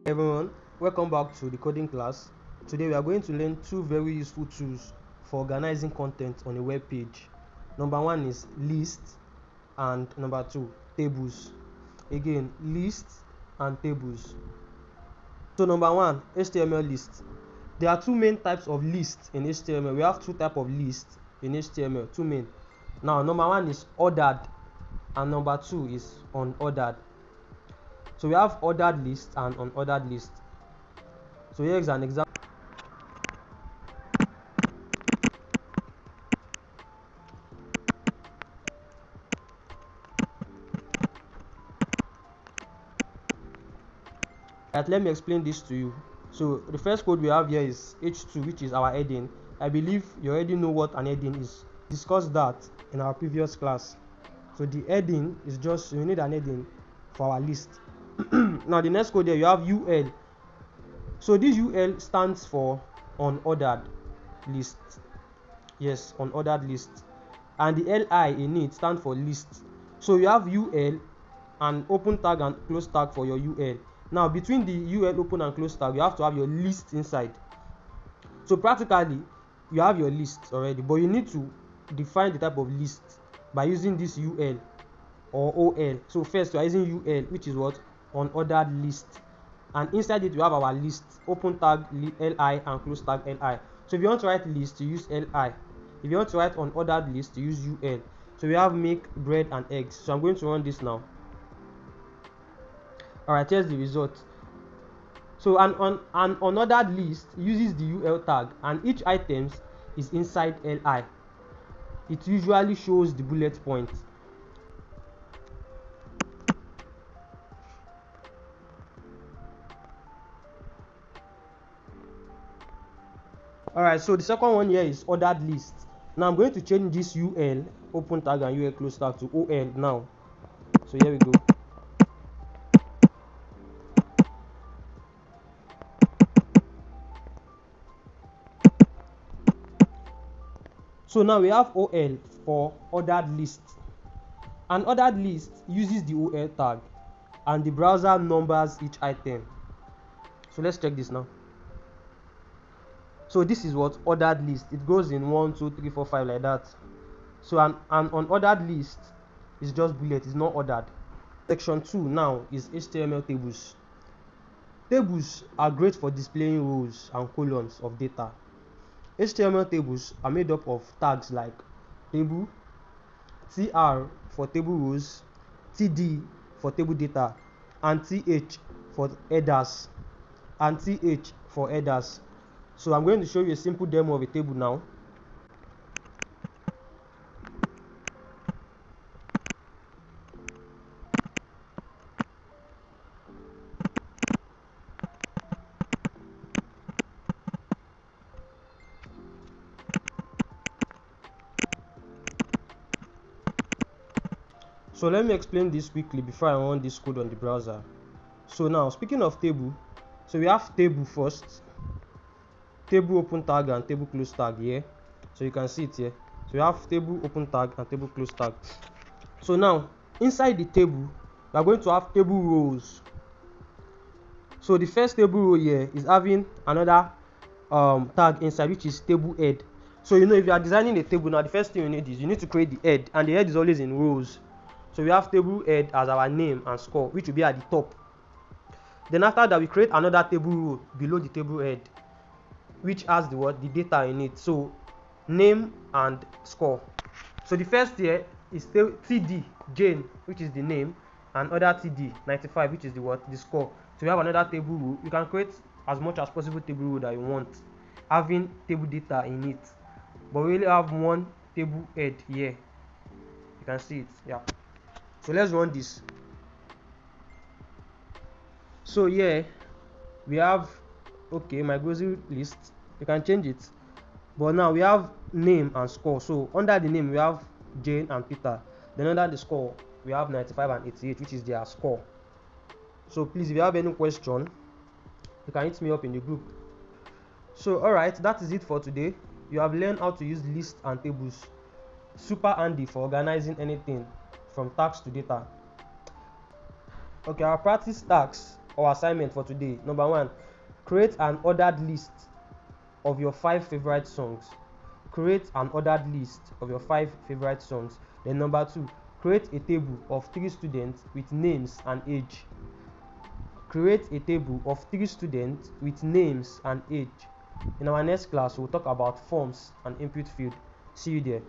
Everyone, welcome back to the coding class. Today we are going to learn two very useful tools for organizing content on a web page. Number one is lists and number two, tables. Again, lists and tables. So number one, HTML list. There are two main types of lists in HTML. We have two types of lists in HTML, two main. Now number one is ordered and number two is unordered. So we have ordered list and unordered list. So here is an example. Right, let me explain this to you. So the first code we have here is h2, which is our heading. I believe you already know what an heading is. Discussed that in our previous class. So the heading is just, we need an heading for our list. Now the next code here, you have ul. So this ul stands for unordered list. Yes, unordered list. And the li in it stands for list. So you have ul and open tag and close tag for your ul. Now between the ul open and close tag, you have to have your list inside. So practically you have your list already, but you need to define the type of list by using this ul or ol. So first we are using ul, which is what? Unordered list, and inside it we have our list, open tag li and close tag li. So if you want to write list, you use li. If you want to write unordered list, you use ul. So we have make, bread and eggs. So I'm going to run this now. Alright, here's the result. So an unordered list uses the ul tag and each item is inside li. It usually shows the bullet point. Alright, so the second one here is ordered list. Now I'm going to change this ul open tag and ul close tag to ol now. So here we go. So now we have ol for ordered list. An ordered list uses the ol tag and the browser numbers each item. So let's check this now. So this is what ordered list. It goes in 1, 2, 3, 4, 5 like that. So an unordered list is just bullet, it's not ordered. Section 2 now is HTML tables. Tables are great for displaying rows and columns of data. HTML tables are made up of tags like table, tr for table rows, td for table data, and th for headers, and th for headers. So I'm going to show you a simple demo of a table now. So let me explain this quickly before I run this code on the browser. So now, speaking of table, so we have table first, table open tag and table close tag here. So you can see it here. So we have table open tag and table close tag. So now, inside the table, we are going to have table rows. So the first table row here is having another tag inside, which is table head. So you know, if you are designing a table now, the first thing you need is you need to create the head, and the head is always in rows. So we have table head as our name and score, which will be at the top. Then after that, we create another table row below the table head, which has the data in it. So name and score. So the first here is td Jane, which is the name, and other td 95, which is the score. So we have another table row. You can create as much as possible table row that you want, having table data in it. But we only have one table head here. You can see it, yeah. So let's run this. So here we have, okay, my grocery list. You can change it, but now we have name and score. So under the name we have Jane and Peter. Then under the score we have 95 and 88, which is their score. So please, if you have any question, you can hit me up in the group. So alright, that is it for today. You have learned how to use lists and tables. Super handy for organizing anything from tags to data. Okay, our practice tasks our assignment for today. Number 1, create an ordered list of your 5 favorite songs. Create an ordered list of your 5 favorite songs. Then number 2, create a table of 3 students with names and age. Create a table of 3 students with names and age. In our next class, we'll talk about forms and input field. See you there.